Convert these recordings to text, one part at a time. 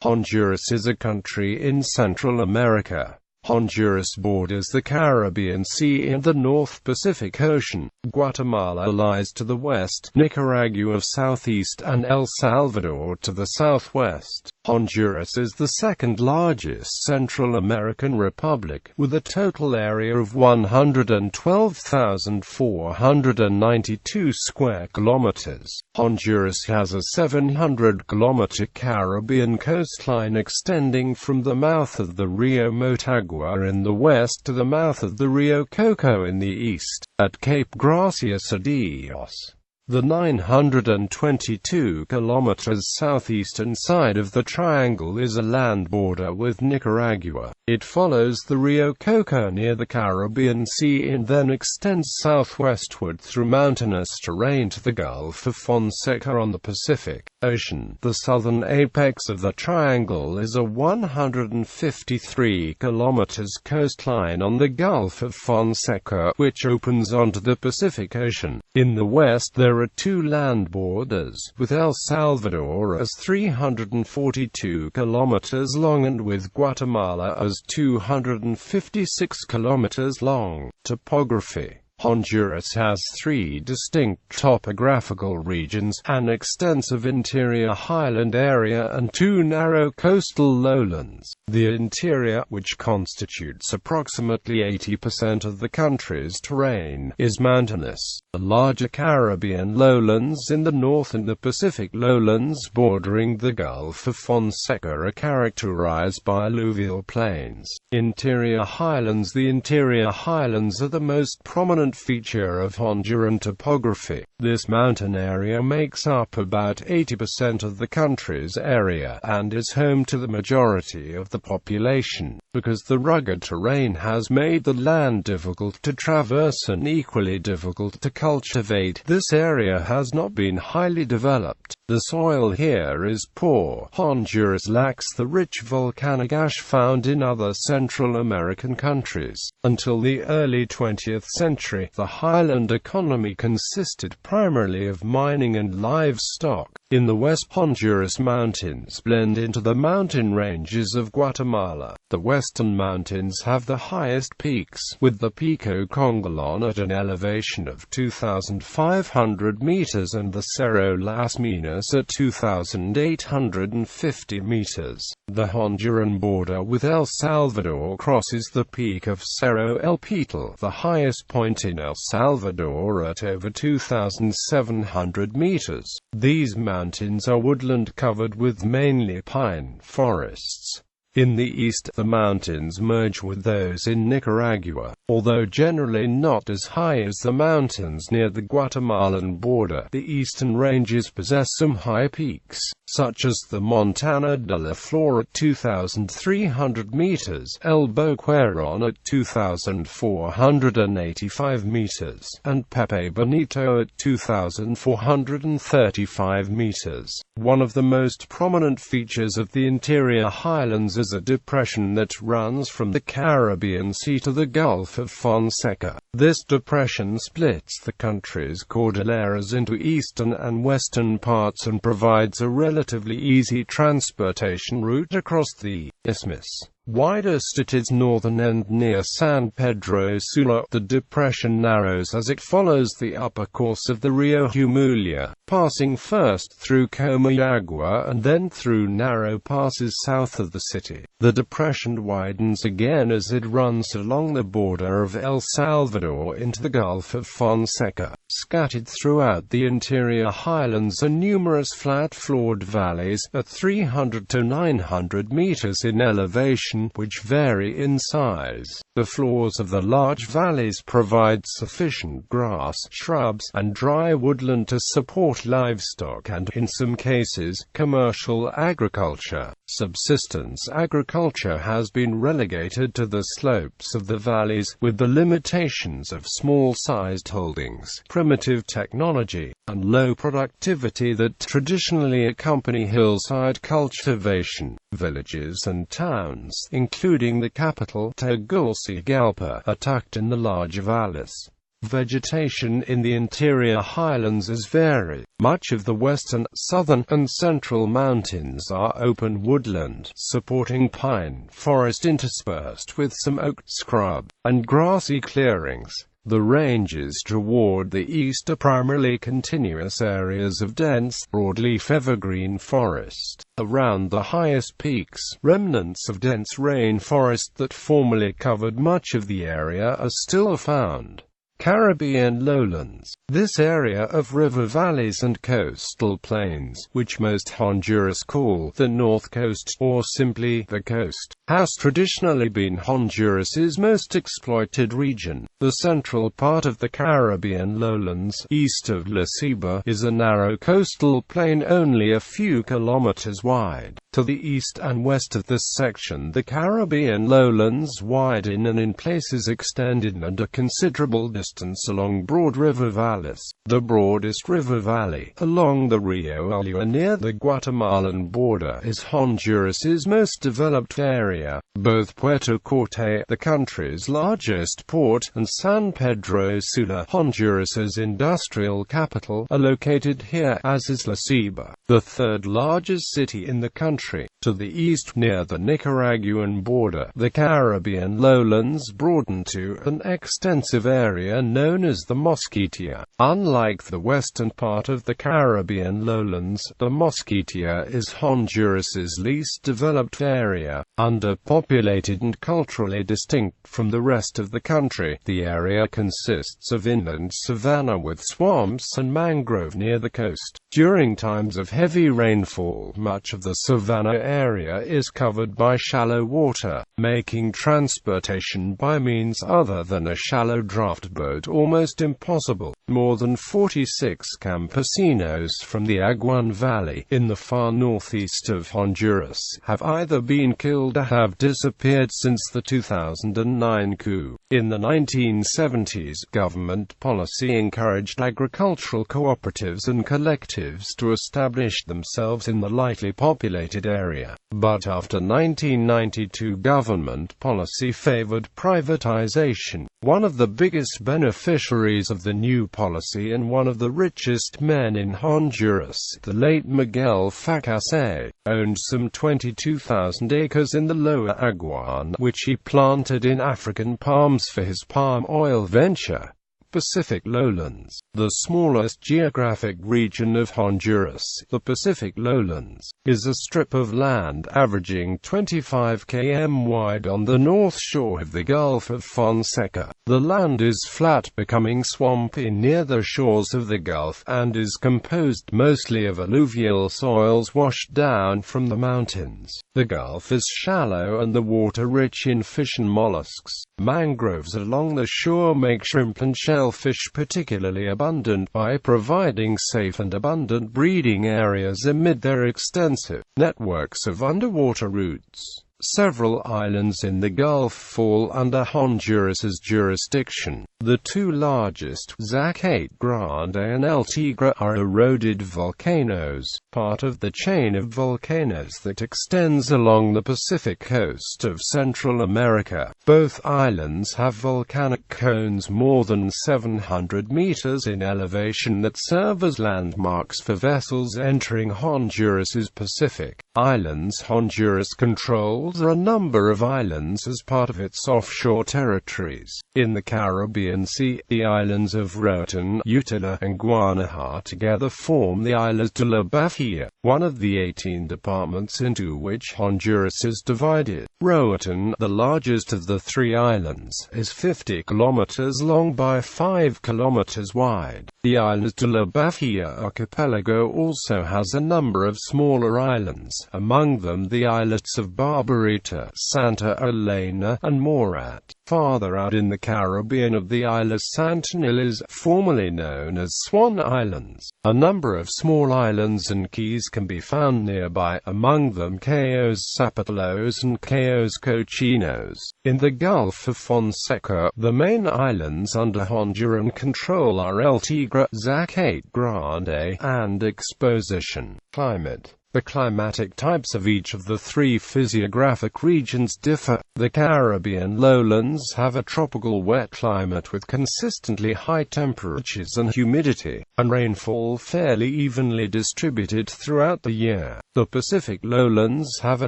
Honduras is a country in Central America. Honduras borders the Caribbean Sea and the North Pacific Ocean. Guatemala lies to the west, Nicaragua southeast, and El Salvador to the southwest. Honduras is the second largest Central American republic, with a total area of 112,492 square kilometers. Honduras has a 700-kilometer Caribbean coastline extending from the mouth of the Rio Motagua in the west to the mouth of the Rio Coco in the east, at Cape Gracias a Dios. The 922 kilometers southeastern side of the triangle is a land border with Nicaragua. It follows the Rio Coco near the Caribbean Sea and then extends southwestward through mountainous terrain to the Gulf of Fonseca on the Pacific Ocean. The southern apex of the triangle is a 153 kilometers coastline on the Gulf of Fonseca, which opens onto the Pacific Ocean. In the west there are two land borders, with El Salvador as 342 kilometers long and with Guatemala as 256 kilometers long. Topography. Honduras has three distinct topographical regions, an extensive interior highland area and two narrow coastal lowlands. The interior, which constitutes approximately 80% of the country's terrain, is mountainous. The larger Caribbean lowlands in the north and the Pacific lowlands bordering the Gulf of Fonseca are characterized by alluvial plains. Interior highlands. The interior highlands are the most prominent feature of Honduran topography. This mountain area makes up about 80% of the country's area and is home to the majority of the population. Because the rugged terrain has made the land difficult to traverse and equally difficult to cultivate, this area has not been highly developed. The soil here is poor. Honduras lacks the rich volcanic ash found in other Central American countries. Until the early 20th century, the highland economy consisted primarily of mining and livestock. In the west, Honduras mountains blend into the mountain ranges of Guatemala. The western mountains have the highest peaks, with the Pico Congolon at an elevation of 2,500 meters and the Cerro Las Minas at 2,850 meters. The Honduran border with El Salvador crosses the peak of Cerro El Pital, the highest point in El Salvador, at over 2,700 meters. These mountains are woodland covered with mainly pine forests. In the east, the mountains merge with those in Nicaragua. Although generally not as high as the mountains near the Guatemalan border, the eastern ranges possess some high peaks, such as the Montana de la Flor at 2,300 meters, El Boquerón at 2,485 meters, and Pepe Bonito at 2,435 meters. One of the most prominent features of the interior highlands is a depression that runs from the Caribbean Sea to the Gulf of Fonseca. This depression splits the country's cordilleras into eastern and western parts and provides a relatively easy transportation route across the isthmus. Widest at its northern end near San Pedro Sula, the depression narrows as it follows the upper course of the Rio Jumulia, passing first through Comayagua and then through narrow passes south of the city. The depression widens again as it runs along the border of El Salvador into the Gulf of Fonseca. Scattered throughout the interior highlands are numerous flat-floored valleys, at 300 to 900 meters in elevation, which vary in size. The floors of the large valleys provide sufficient grass, shrubs, and dry woodland to support livestock and, in some cases, commercial agriculture. Subsistence agriculture has been relegated to the slopes of the valleys, with the limitations of small-sized holdings, primitive technology, and low productivity that traditionally accompany hillside cultivation. Villages and towns, including the capital, Tegucigalpa, are tucked in the large valleys. Vegetation in the interior highlands is varied. Much of the western, southern, and central mountains are open woodland, supporting pine forest interspersed with some oak, scrub, and grassy clearings. The ranges toward the east are primarily continuous areas of dense, broadleaf evergreen forest. Around the highest peaks, remnants of dense rainforest that formerly covered much of the area are still found. Caribbean lowlands. This area of river valleys and coastal plains, which most Honduras call the North Coast, or simply the coast, has traditionally been Honduras's most exploited region. The central part of the Caribbean lowlands, east of La Ceiba, is a narrow coastal plain only a few kilometers wide. To the east and west of this section, the Caribbean lowlands widen and in places extended under considerable distance along broad river valleys. The broadest river valley, along the Rio Ulua near the Guatemalan border, is Honduras's most developed area. Both Puerto Corte, the country's largest port, and San Pedro Sula, Honduras's industrial capital, are located here, as is La Ceiba, the third largest city in the country. To the east, near the Nicaraguan border, the Caribbean lowlands broaden to an extensive area known as the Mosquitia. Unlike the western part of the Caribbean lowlands, the Mosquitia is Honduras's least developed area. Underpopulated and culturally distinct from the rest of the country, the area consists of inland savanna with swamps and mangrove near the coast. During times of heavy rainfall, much of the savanna area is covered by shallow water, making transportation by means other than a shallow draft boat almost impossible. More than 46 campesinos from the Aguan Valley, in the far northeast of Honduras, have either been killed or have disappeared since the 2009 coup. In the 1970s, government policy encouraged agricultural cooperatives and collectives to establish themselves in the lightly populated area. But after 1992, government policy favored privatization. One of the biggest beneficiaries of the new policy and one of the richest men in Honduras, the late Miguel Facase, owned some 22,000 acres in the Lower Aguan, which he planted in African palms for his palm oil venture. Pacific lowlands. The smallest geographic region of Honduras, the Pacific lowlands, is a strip of land averaging 25 km wide on the north shore of the Gulf of Fonseca. The land is flat, becoming swampy near the shores of the Gulf, and is composed mostly of alluvial soils washed down from the mountains. The Gulf is shallow and the water rich in fish and mollusks. Mangroves along the shore make shrimp and shellfish particularly abundant by providing safe and abundant breeding areas amid their extensive networks of underwater routes. Several islands in the Gulf fall under Honduras's jurisdiction. The two largest, Zacate Grande and El Tigre, are eroded volcanoes, part of the chain of volcanoes that extends along the Pacific coast of Central America. Both islands have volcanic cones more than 700 meters in elevation that serve as landmarks for vessels entering Honduras's Pacific Islands. Honduras controls a number of islands as part of its offshore territories. In the Caribbean Sea, the islands of Roatan, Utila, and Guanaja together form the Islas de la Bahia, one of the 18 departments into which Honduras is divided. Roatan, the largest of the three islands, is 50 kilometers long by 5 kilometers wide. The Islas de la Bahia Archipelago also has a number of smaller islands, among them the islets of Barbarita, Santa Elena, and Morat. Farther out in the Caribbean of the Islas Santinillas, formerly known as Swan Islands. A number of small islands and keys can be found nearby, among them Cayos Zapateros and Cayos Cochinos. In the Gulf of Fonseca, the main islands under Honduran control are El Tigre, Zacate Grande, and Exposition. Climate. The climatic types of each of the three physiographic regions differ. The Caribbean lowlands have a tropical wet climate with consistently high temperatures and humidity, and rainfall fairly evenly distributed throughout the year. The Pacific lowlands have a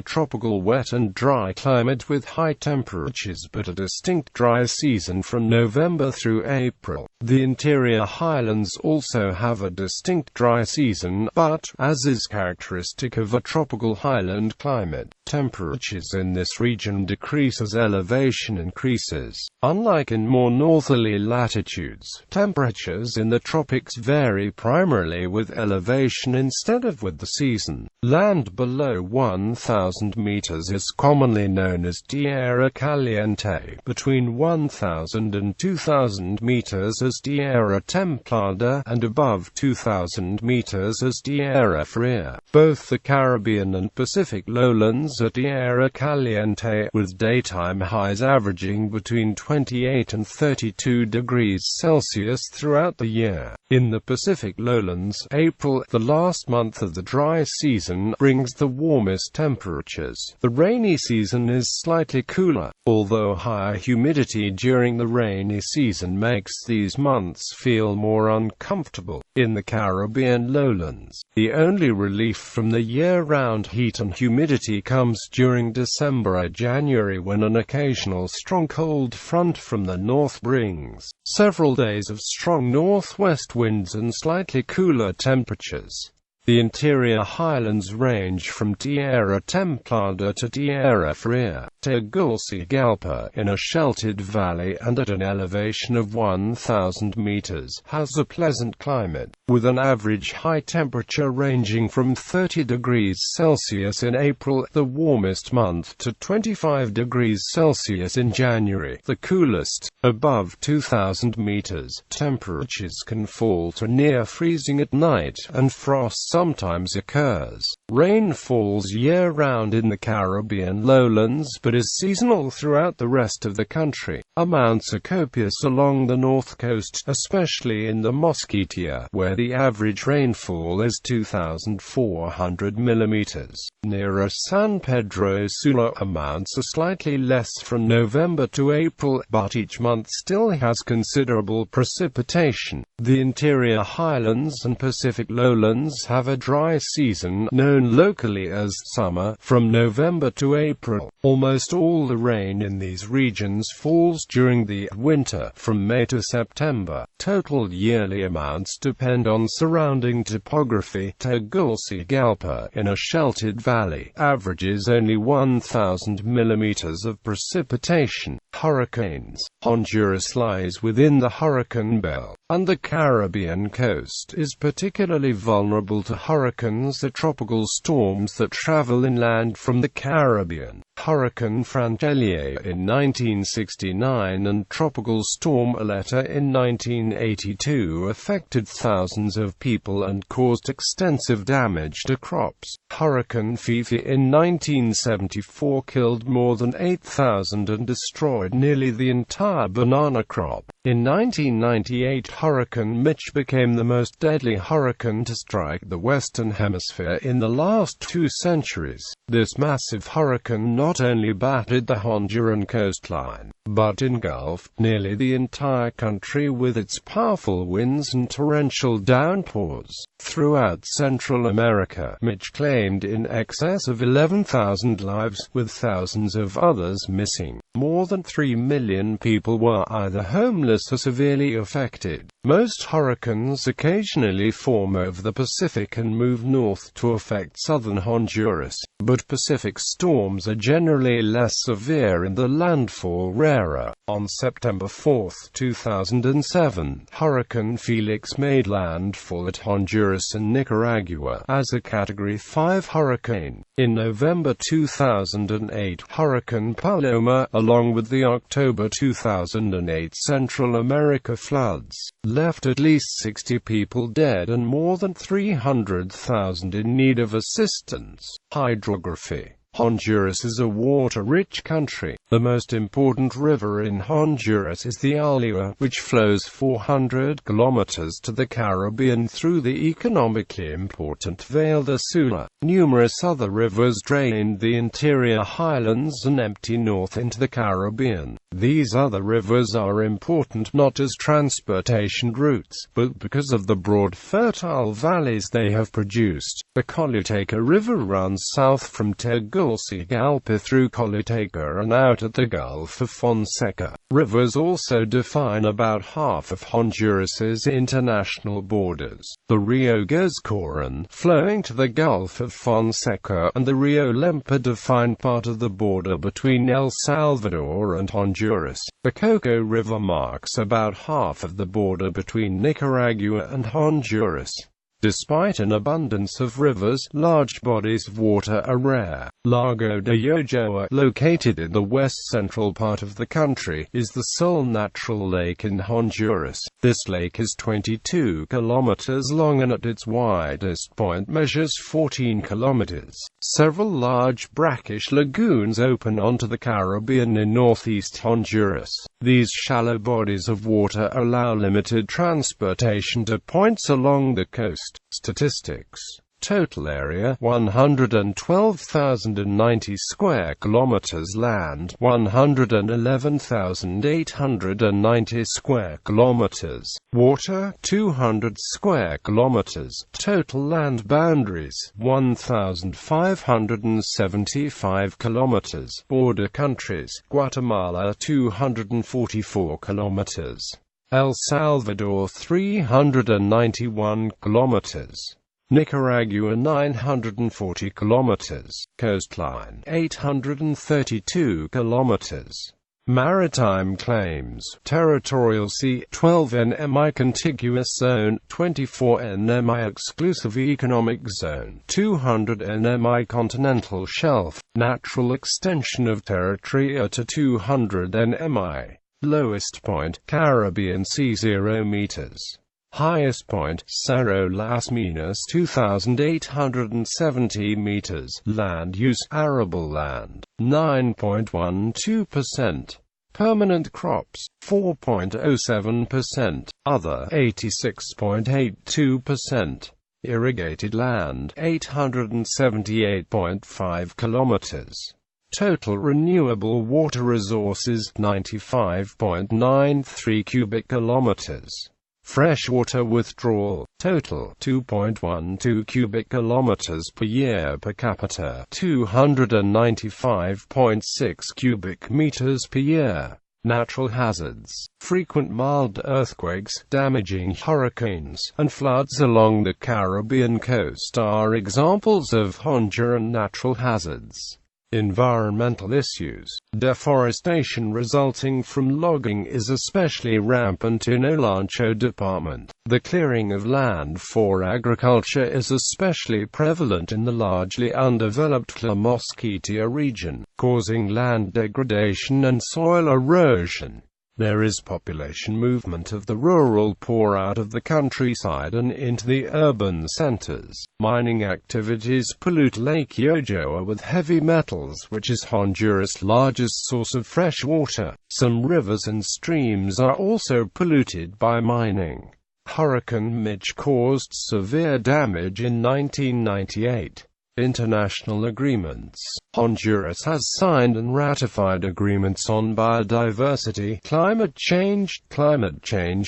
tropical wet and dry climate with high temperatures but a distinct dry season from November through April. The interior highlands also have a distinct dry season, but, as is characteristic of a tropical highland climate, temperatures in this region decrease as elevation increases. Unlike in more northerly latitudes, temperatures in the tropics vary primarily with elevation instead of with the season. Land below 1,000 meters is commonly known as Tierra Caliente, between 1,000 and 2,000 meters as Tierra Templada, and above 2,000 meters as Tierra Fria. Both the Caribbean and Pacific lowlands are Tierra Caliente, with daytime highs averaging between 28 and 32 degrees Celsius throughout the year. In the Pacific lowlands, April, the last month of the dry season, brings the warmest temperatures. The rainy season is slightly cooler, although higher humidity during the rainy season makes these months feel more uncomfortable. In the Caribbean lowlands, the only relief from the year-round heat and humidity comes during December and January, when an occasional strong cold front from the north brings several days of strong northwest winds and slightly cooler temperatures. The interior highlands range from Tierra Templada to Tierra Fria, Tegucigalpa, in a sheltered valley and at an elevation of 1,000 meters, has a pleasant climate, with an average high temperature ranging from 30 degrees Celsius in April, the warmest month, to 25 degrees Celsius in January, the coolest. Above 2,000 meters, temperatures can fall to near freezing at night, and frost sometimes occurs. Rain falls year-round in the Caribbean lowlands but is seasonal throughout the rest of the country. Amounts are copious along the north coast, especially in the Mosquitia, where the average rainfall is 2,400 millimeters. Nearer San Pedro Sula, amounts are slightly less from November to April, but each month still has considerable precipitation. The interior highlands and Pacific lowlands have a dry season, known locally as summer, from November to April. Almost all the rain in these regions falls during the winter, from May to September. Total yearly amounts depend on surrounding topography. Tegucigalpa, in a sheltered valley, averages only 1,000 millimeters of precipitation. Hurricanes. Honduras lies within the hurricane belt, and the Caribbean coast is particularly vulnerable to hurricanes, the tropical storms that travel inland from the Caribbean. Hurricane Franchellier in 1969 and Tropical Storm Aleta in 1982 affected thousands of people and caused extensive damage to crops. Hurricane Fifi in 1974 killed more than 8,000 and destroyed nearly the entire banana crop. In 1998, Hurricane Mitch became the most deadly hurricane to strike the Western Hemisphere in the last 2 centuries. This massive hurricane not only battered the Honduran coastline, but engulfed nearly the entire country with its powerful winds and torrential downpours. Throughout Central America, Mitch claimed in excess of 11,000 lives, with thousands of others missing. More than 3 million people were either homeless or severely affected. Most hurricanes occasionally form over the Pacific and move north to affect southern Honduras, but Pacific storms are generally less severe and the landfall rarer. On September 4, 2007, Hurricane Felix made landfall at Honduras and Nicaragua as a Category 5 hurricane. In November 2008, Hurricane Paloma, along with the October 2008 Central America floods, left at least 60 people dead and more than 300,000 in need of assistance. Hydrography. Honduras is a water-rich country. The most important river in Honduras is the Alua, which flows 400 kilometers to the Caribbean through the economically important Valle de Sula. Numerous other rivers drain the interior highlands and empty north into the Caribbean. These other rivers are important not as transportation routes, but because of the broad fertile valleys they have produced. The Coluteca River runs south from Tegucigalpa through Coluteca and out at the Gulf of Fonseca. Rivers also define about half of Honduras's international borders. The Rio Guascoran, flowing to the Gulf of Fonseca, and the Rio Lempa define part of the border between El Salvador and Honduras. The Coco River marks about half of the border between Nicaragua and Honduras. Despite an abundance of rivers, large bodies of water are rare. Lago de Yojoa, located in the west-central part of the country, is the sole natural lake in Honduras. This lake is 22 kilometers long and at its widest point measures 14 kilometers. Several large brackish lagoons open onto the Caribbean in northeast Honduras. These shallow bodies of water allow limited transportation to points along the coast. Statistics. Total area 112,090 square kilometers. Land 111,890 square kilometers. Water 200 square kilometers. Total land boundaries 1,575 kilometers. Border countries: Guatemala 244 kilometers. El Salvador 391 kilometers. Nicaragua 940 kilometers. Coastline 832 kilometers. Maritime claims: territorial sea 12 nmi, contiguous zone 24 nmi, exclusive economic zone 200 nmi, continental shelf, natural extension of territory to 200 nmi. Lowest point, Caribbean Sea 0 meters. Highest point, Cerro Las Minas 2,870 meters. Land use, arable land, 9.12%. Permanent crops, 4.07%. Other, 86.82%. Irrigated land, 878.5 kilometers. Total renewable water resources, 95.93 cubic kilometers. Freshwater withdrawal, total, 2.12 cubic kilometers per year per capita, 295.6 cubic meters per year. Natural hazards: frequent mild earthquakes, damaging hurricanes, and floods along the Caribbean coast are examples of Honduran natural hazards. Environmental issues: deforestation resulting from logging is especially rampant in Olancho Department. The clearing of land for agriculture is especially prevalent in the largely undeveloped Mosquitia region, causing land degradation and soil erosion. There is population movement of the rural poor out of the countryside and into the urban centers. Mining activities pollute Lake Yojoa with heavy metals, which is Honduras' largest source of fresh water. Some rivers and streams are also polluted by mining. Hurricane Mitch caused severe damage in 1998. International agreements: Honduras has signed and ratified agreements on biodiversity, climate change,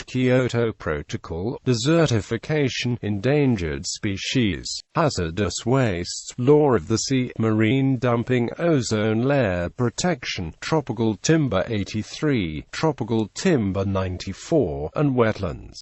Kyoto Protocol, desertification, endangered species, hazardous wastes, law of the sea, marine dumping, ozone layer protection, tropical timber 83, tropical timber 94, and wetlands.